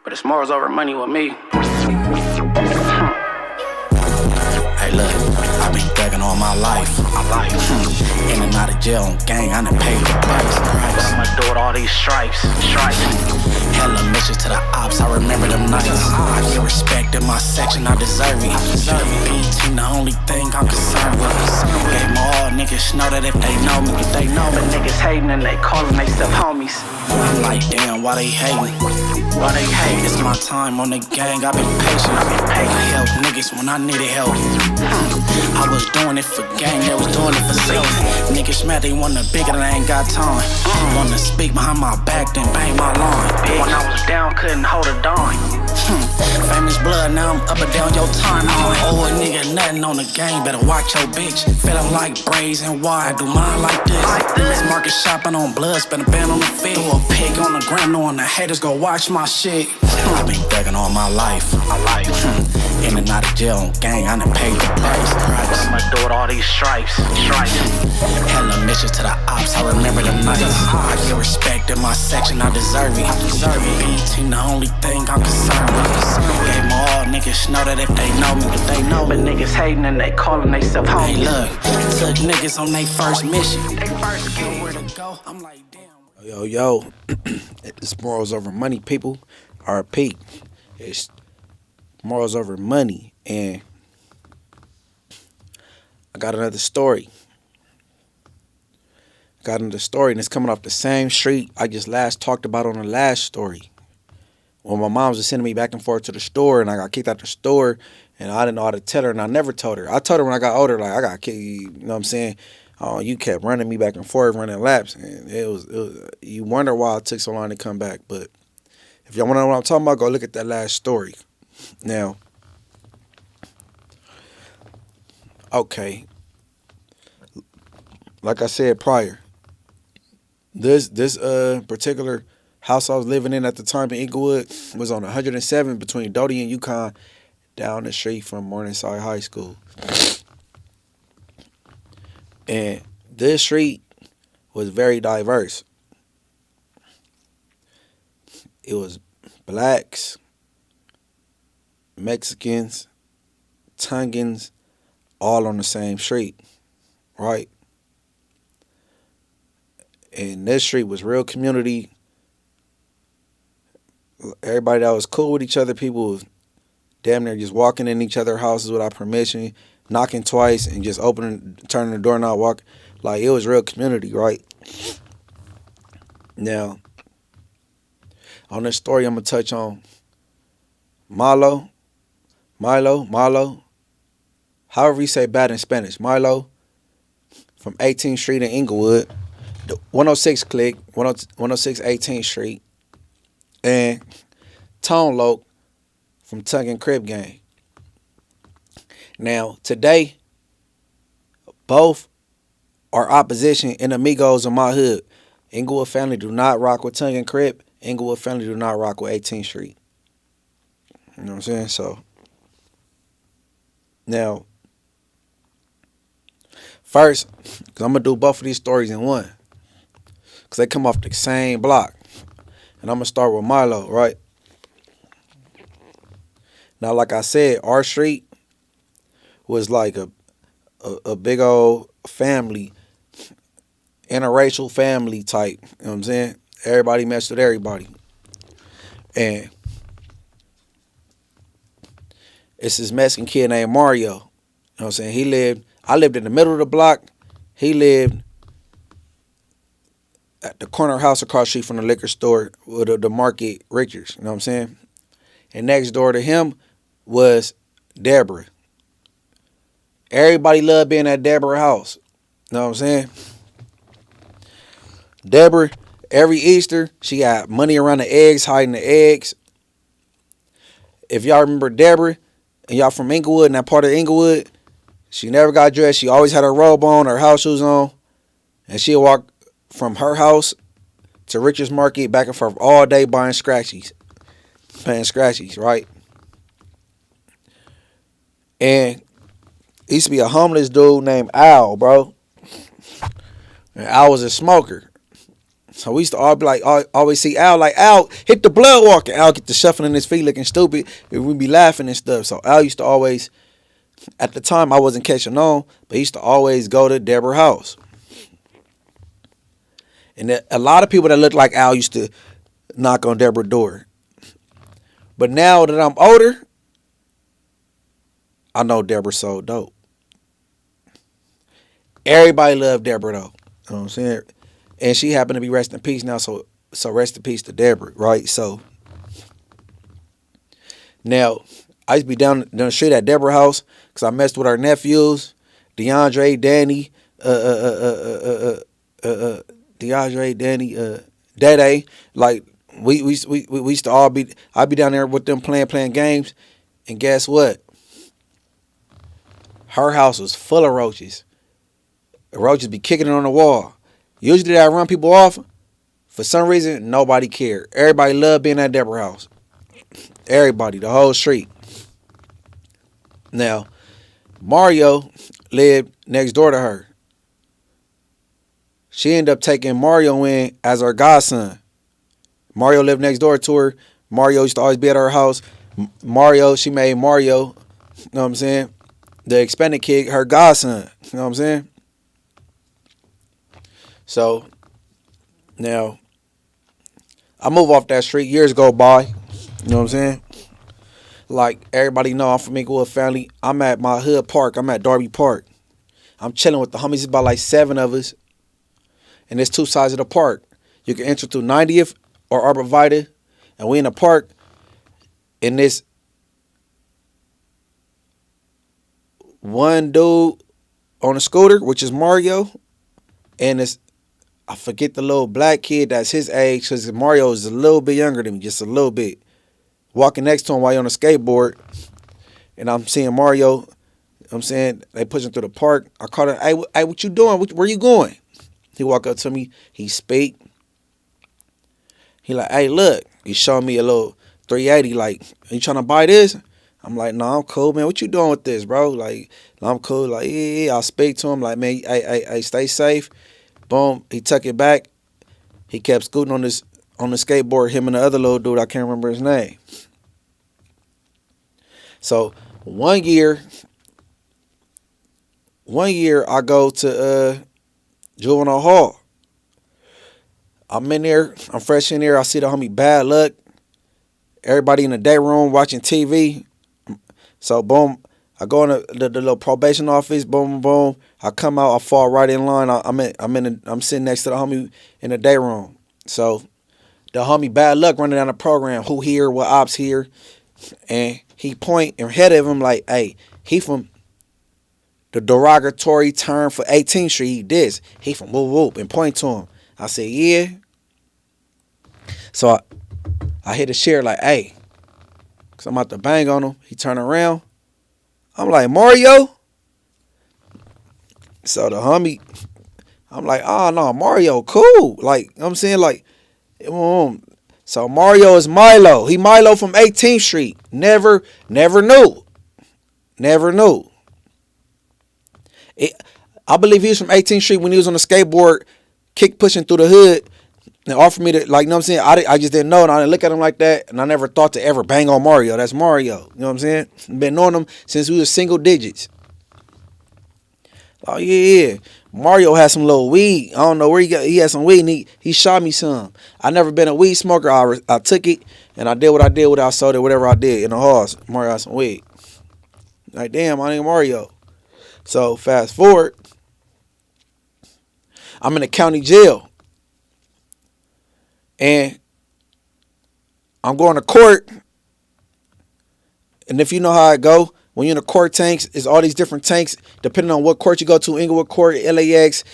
But it's morals over money with me. Hey look, I've been thugging all my life. In and out of jail on gang, I done paid the price. But I'ma do it all these stripes. Hella missions to the ops, I remember them nights. I get respect in my section, I deserve it. Being the only thing I'm concerned with. Gave them all niggas know that if they know me, But niggas hating and they calling they self homies. I'm like, damn, why they hating? Why they hate? It's my time on the gang, I've been patient. I help niggas when I needed help. I was doing it for gang, they was doing it for self. Niggas mad they want it bigger than I ain't got time. Wanna speak behind my back, then bang my line. When I was down, couldn't hold a dime. Famous blood, now I'm up and down your timeline. Old nigga, nothing on the game, better watch your bitch. Feeling like braids and wide, do mine like this. This market shopping on blood, spend a band on the fit. Throw a pig on the ground, knowing the haters go watch my shit. I've been thugging all my life. In and out of jail on gang, I done paid the price. But I'ma do it all these stripes. Hella missions to the ops, I remember them nights. I get respect in my section, I deserve it. Being the only thing I'm concerned with. Gave them all niggas know that if they know me, But niggas hating and they calling they self homies. Hey look, took niggas on they first mission. Where to go, I'm like damn. Yo, it's morals over money, people. RP. It's morals over money. And I got another story. And it's coming off the same street I just last talked about on the last story. When my mom was sending me back and forth to the store, and I got kicked out the store, and I didn't know how to tell her, and I never told her. I told her when I got older, like, I got kicked, you know what I'm saying? You kept running me back and forth, running laps, and it was you wonder why it took so long to come back. But if y'all want to know what I'm talking about, go look at that last story. Now, okay, like I said prior, this particular house I was living in at the time in Inglewood was on 107 between Doty and Yukon, down the street from Morningside High School. And this street was very diverse. It was blacks, Mexicans, Tongans, all on the same street, right? And this street was real community. Everybody that was cool with each other, people was damn near just walking in each other's houses without permission, knocking twice and just turning the door knob, walk. Like, it was real community, right? Now, on this story, I'm going to touch on Malo, however you say bad in Spanish. Malo from 18th Street in Inglewood, the 106 click, 106 18th Street, and Tone Loc from Tongan Crip gang. Now, today, both are opposition and amigos in my hood. Inglewood family do not rock with Tongan Crip. Inglewood family do not rock with 18th Street. You know what I'm saying? So, now, first, because I'm going to do both of these stories in one, because they come off the same block. And I'm going to start with Malo, right? Now, like I said, our street was like a big old family, interracial family type. You know what I'm saying? Everybody messed with everybody. And it's this Mexican kid named Mario. You know what I'm saying? I lived in the middle of the block. He lived at the corner house across the street from the liquor store with the Market Richards. You know what I'm saying? And next door to him was Deborah. Everybody loved being at Deborah's house. You know what I'm saying? Deborah, every Easter, she had money around the eggs, hiding the eggs. If y'all remember Deborah, and y'all from Inglewood, and that part of Inglewood, she never got dressed. She always had her robe on, her house shoes on. And she'd walk from her house to Richards Market back and forth all day buying scratchies. Paying scratchies, right? And there used to be a homeless dude named Al, bro. And Al was a smoker. So we used to all be like, always see Al like, Al, hit the blood walk. And Al get to shuffling his feet looking stupid. And we'd be laughing and stuff. So Al used to always, at the time I wasn't catching on, but he used to always go to Deborah's house. And a lot of people that looked like Al used to knock on Deborah's door. But now that I'm older, I know Deborah so dope. Everybody loved Deborah though. You know what I'm saying? And she happened to be rest in peace now, so rest in peace to Deborah, right? So now I used to be down the street at Deborah's house because I messed with her nephews, DeAndre, Danny, Dede. Like we used to all be. I'd be down there with them playing games, and guess what? Her house was full of roaches. The roaches be kicking it on the wall. Usually that run people off. For some reason, nobody cared. Everybody loved being at Deborah's house. Everybody, the whole street. Now, Mario lived next door to her. She ended up taking Mario in as her godson. Mario lived next door to her. Mario used to always be at her house. She made Mario, you know what I'm saying, the expanded kid, her godson. You know what I'm saying? So, now, I move off that street. Years go by. You know what I'm saying? Like, everybody know I'm from Inglewood family. I'm at my hood park. I'm at Darby Park. I'm chilling with the homies. It's about like 7 of us. And there's 2 sides of the park. You can enter through 90th or Arborvitae. And we in the park. And this one dude on a scooter, which is Mario. And this, I forget the little black kid that's his age, because Mario is a little bit younger than me, just a little bit. Walking next to him while he's on a skateboard. And I'm seeing Mario, you know what I'm saying, they pushing through the park. I called him, hey, what you doing? Where you going? He walk up to me, he speak. He like, hey, look. He showed me a little 380, like, you trying to buy this? I'm like, no, I'm cool, man. What you doing with this, bro? Like, no, I'm cool. Like, yeah. I'll speak to him. Like, man, hey, stay safe. Boom. He took it back. He kept scooting on the skateboard, him and the other little dude, I can't remember his name. So, one year I go to juvenile hall. I'm in there. I'm fresh in there. I see the homie Bad Luck. Everybody in the day room watching TV. So, boom. I go in the little probation office. Boom, boom. I come out. I fall right in line. I'm sitting next to the homie in the day room. So, the homie Bad Luck running down the program. Who here? What ops here? And he point ahead of him like, hey, he from the derogatory term for 18th Street. He this. He from whoop whoop, and point to him. I said, yeah. So I hit a share like, hey, because I'm about to bang on him. He turn around. I'm like, Mario? So the homie, I'm like, oh, no, Mario, cool. Like, you know what I'm saying? Like, so Mario is Milo. He Milo from 18th Street. Never knew. I believe he was from 18th Street when he was on the skateboard, kick pushing through the hood, and offered me to, like, you know what I'm saying? I just didn't know, and I didn't look at him like that, and I never thought to ever bang on Mario. That's Mario. You know what I'm saying? Been knowing him since we was single digits. Oh, yeah. Mario had some little weed. I don't know where he had some weed, and he shot me some. I never been a weed smoker. I took it, and I did what I did with it. I sold it, whatever I did in the halls. Mario had some weed. Like, damn, I ain't Mario. So, fast forward. I'm in the county jail. And I'm going to court. And if you know how it go, when you're in the court tanks, it's all these different tanks, depending on what court you go to, Inglewood Court, LAX,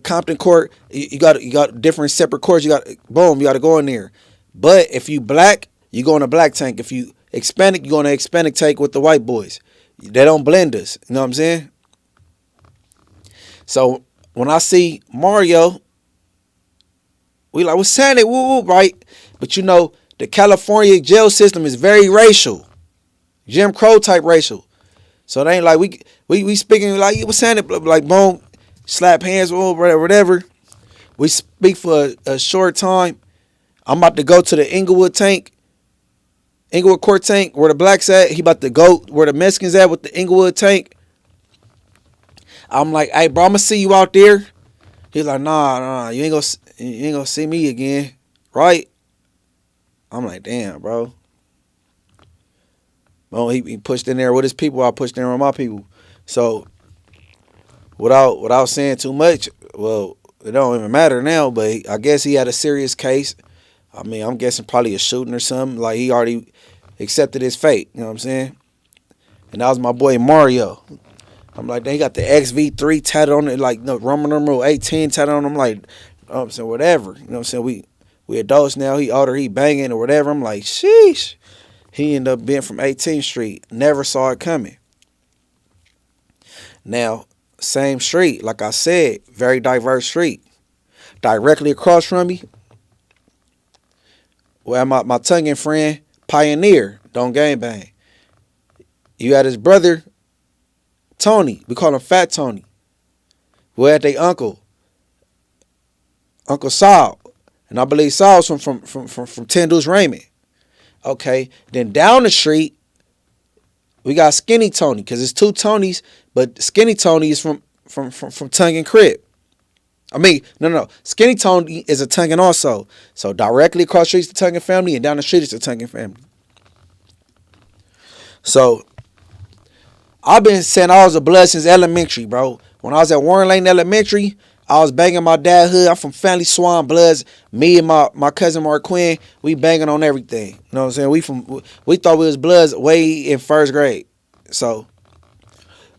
Compton Court, you got different separate courts, you got to go in there. But if you black, you go in a black tank. If you Hispanic, you go in a Hispanic tank with the white boys. They don't blend us. You know what I'm saying? So when I see Mario, we like, what's happening? Woo, right? But you know, the California jail system is very racial. Jim Crow type racial. So it ain't like we speaking like, what's happening? Like, boom, slap hands, whatever. We speak for a short time. I'm about to go to the Inglewood Court tank, where the blacks at. He about to go where the Mexicans at with the Inglewood tank. I'm like, hey, bro, I'm gonna see you out there. He's like, nah, you ain't gonna see me again, right? I'm like, damn, bro. Well, he pushed in there with his people. I pushed in there with my people. So, without saying too much, well, it don't even matter now. But I guess he had a serious case. I mean, I'm guessing probably a shooting or something. Like, he already accepted his fate. You know what I'm saying? And that was my boy Mario. I'm like, they got the XV3 tatted on it, like, no, Roman numeral 18 tatted on him. Like, you know what I'm saying, whatever. You know what I'm saying? We adults now. He older, he banging or whatever. I'm like, sheesh. He ended up being from 18th Street. Never saw it coming. Now, same street, like I said, very diverse street. Directly across from me, well, my Tongan friend, Pioneer, don't gangbang. You had his brother, Tony. We call him Fat Tony. We had their uncle, Uncle Saul. And I believe Saul's from 10 Deuce Raymond. Okay. Then down the street, we got Skinny Tony, because it's two Tonys, but Skinny Tony is from Tongan Crip. I mean, no. Skinny Tony is a Tongan also. So directly across the street is the Tongan family, and down the street is the Tongan family. So I've been saying I was a blood since elementary, bro. When I was at Warren Lane Elementary, I was banging my dad hood. I'm from Family Swan Bloods. Me and my cousin Mark Quinn, we banging on everything. You know what I'm saying? We thought we was bloods way in first grade. So,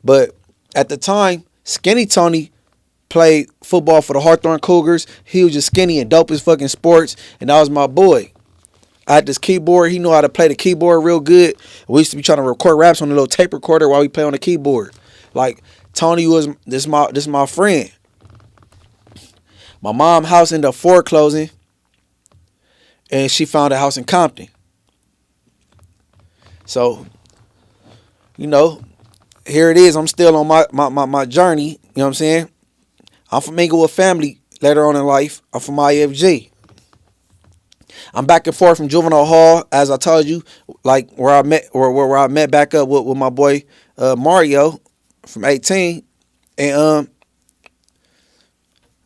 but at the time, Skinny Tony played football for the Hawthorne Cougars. He was just skinny and dope as fucking sports, and that was my boy. I had this keyboard. He knew how to play the keyboard real good. We used to be trying to record raps on the little tape recorder while we play on the keyboard. Like, Tony was this my friend. My mom's house ended up foreclosing, and she found a house in Compton. So, you know, here it is. I'm still on my journey. You know what I'm saying? I'm from Inglewood family later on in life. I'm from IFG. I'm back and forth from juvenile hall, as I told you, like where I met back up with my boy Mario from 18, and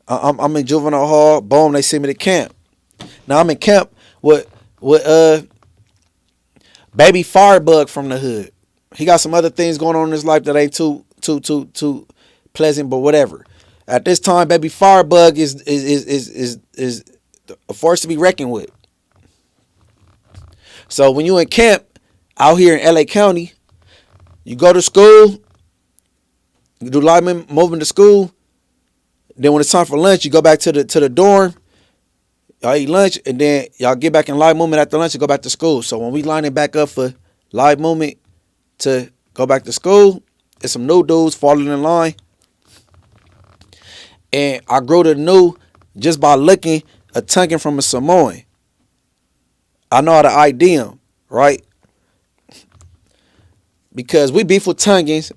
I'm in juvenile hall. Boom, they send me to camp. Now I'm in camp with baby Firebug from the hood. He got some other things going on in his life that ain't too pleasant, but whatever. At this time, baby Firebug is a force to be reckoned with. So when you in camp out here in LA County, you go to school, you do lineman moving to school. Then when it's time for lunch, you go back to the dorm. Y'all eat lunch, and then y'all get back in live movement after lunch and go back to school. So when we lining back up for live movement to go back to school, there's some new dudes falling in line. And I grew to know just by looking a Tongan from a Samoan. I know how to ID them, right? Because we beef with Tongans,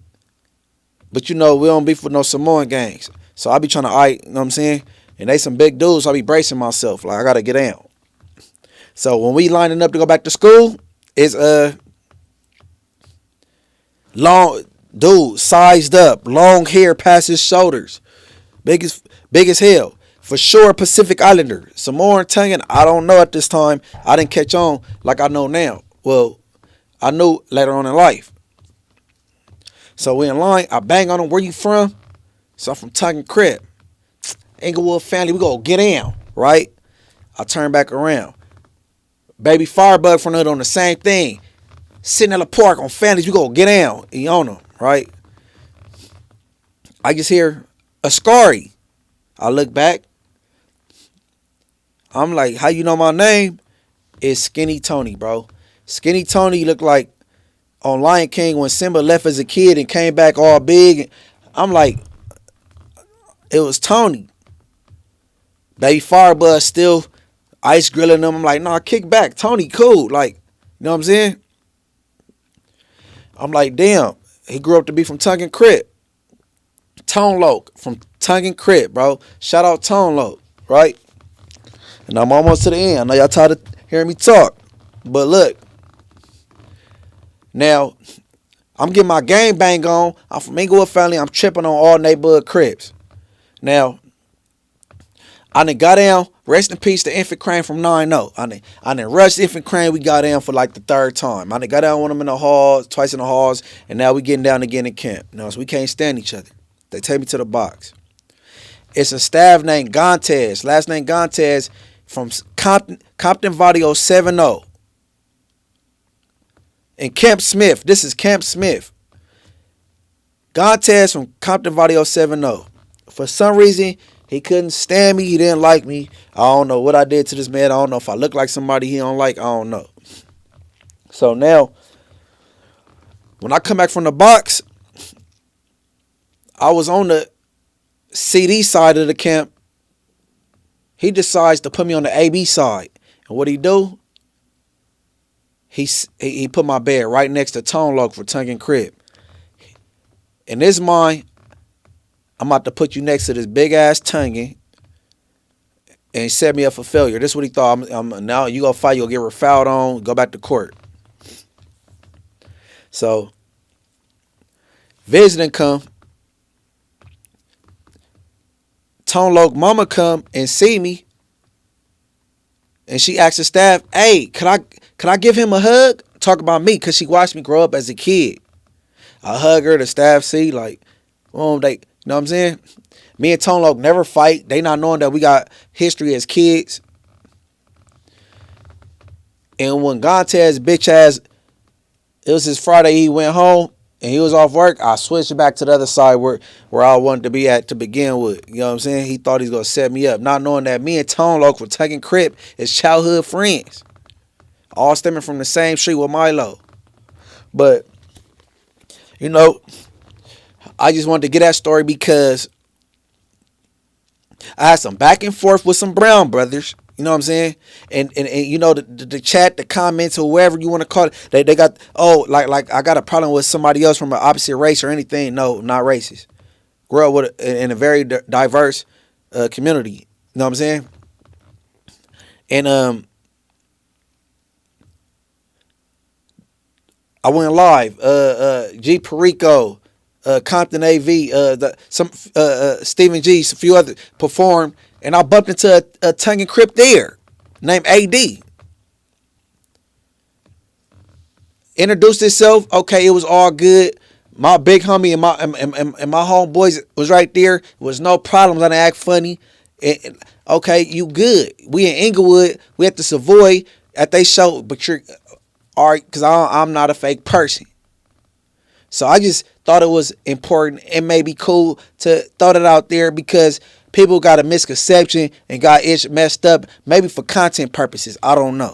but you know, we don't beef with no Samoan gangs. So I be trying to you know what I'm saying? And they some big dudes, so I be bracing myself. Like, I gotta get down. So when we lining up to go back to school, it's long dude, sized up, long hair past his shoulders. Big as hell. For sure, Pacific Islander. Samoan, Tongan, I don't know at this time. I didn't catch on like I know now. Well, I knew later on in life. So we in line. I bang on him. Where you from? So I'm from Tongan Crip. Inglewood family. We go get down, right? I turn back around. Baby Firebug from the hood on the same thing. Sitting at the park on families. We go get down. He on them, right? I just hear a Ascari. I look back. I'm like, how you know my name? It's Skinny Tony, bro. Skinny Tony looked like on Lion King when Simba left as a kid and came back all big. I'm like, it was Tony. Baby Firebuzz still ice grilling them. I'm like, nah, kick back. Tony cool. Like, you know what I'm saying? I'm like, damn. He grew up to be from Tongan Crip. Tone Loke from Tongan Crip, bro. Shout out Tone Loke. right? And I'm almost to the end. I know y'all tired of hearing me talk. But look. Now, I'm getting my gang bang on. I'm from Inglewood family. I'm tripping on all neighborhood Crips. Now, I done got down. Rest in peace to Infant Crane from 9-0. I done rushed Infant Crane. We got down for like the third time. I done got down with them in the halls, twice in the halls, and now we getting down again in camp. Now, so we can't stand each other. They take me to the box. It's a staff named Gontes. Last name Gontes from Compton Vadio 7-0. And Camp Smith. This is Camp Smith. Gontes from Compton Vadio 7-0. For some reason, he couldn't stand me. He didn't like me. I don't know what I did to this man. I don't know if I look like somebody he don't like. I don't know. So now, when I come back from the box, I was on the CD side of the camp. He decides to put me on the AB side. And what he do? He put my bed right next to Tonga for Tongan Crip. In his mind, I'm about to put you next to this big ass Tongan and set me up for failure. This is what he thought. Now you gonna fight, you'll get refouled on, go back to court. So visiting come. Tonga mama come and see me. And she asked the staff, hey, can I give him a hug? Talk about me, because she watched me grow up as a kid. I hug her, the staff see, like, they, you know what I'm saying? Me and Tonga never fight. They not knowing that we got history as kids. And when Gontes bitch ass, it was his Friday, he went home and he was off work, I switched back to the other side where I wanted to be at to begin with. You know what I'm saying? He thought he was going to set me up, not knowing that me and Tonga for Tongan Crip is childhood friends. All stemming from the same street with Malo. But, you know, I just wanted to get that story because I had some back and forth with some Brown brothers. You know what I'm saying? And you know, the chat, the comments, or whatever you want to call it, they got, like I got a problem with somebody else from an opposite race or anything. No, not racist. Grew up in a very diverse community. You know what I'm saying? And I went live. G Perico, Compton AV, Stephen G, a few others performed. And I bumped into a Tongan Crip there named AD. Introduced himself. Okay, it was all good. My big homie and my homeboys was right there. There was no problems. I didn't act funny. Okay, you good. We in Inglewood. We at the Savoy at they show. But you're all right, because I'm not a fake person. So I just thought it was important and maybe cool to throw it out there because people got a misconception and got it messed up, maybe for content purposes. I don't know.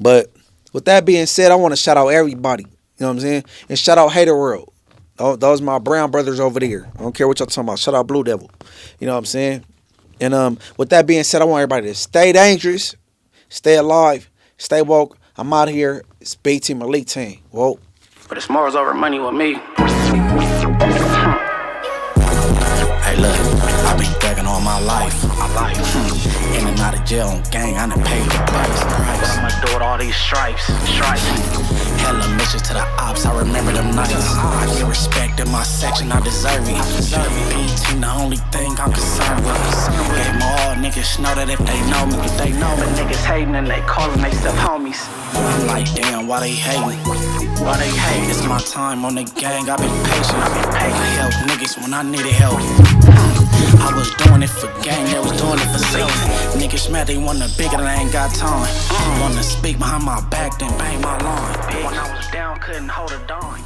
But with that being said, I want to shout out everybody. You know what I'm saying? And shout out Hater World. Those my Brown brothers over there. I don't care what y'all talking about. Shout out Blue Devil. You know what I'm saying? And with that being said, I want everybody to stay dangerous, stay alive, stay woke. I'm out here. It's B Team Elite Team. Whoa. But it's more over money with me. Hey, look, I've been thugging all my life. In and out of jail on gang, I done paid the price. I'ma do it all these stripes. Hella missions to the ops, I remember them nights. I get respect in my section, I deserve it. B-Team, the only thing I'm concerned with. Let my all niggas know that if they know me, if they know me. But niggas hating and they calling they stuff homies. I'm like, damn, why they hating? Why they hate? It's my time on the gang, I've been patient. I help niggas when I needed help. I was doing it for gang, they was doing it for self. Niggas mad, they want it bigger, they ain't got time. Wanna speak behind my back, then bang my line. When I was down, couldn't hold a dime.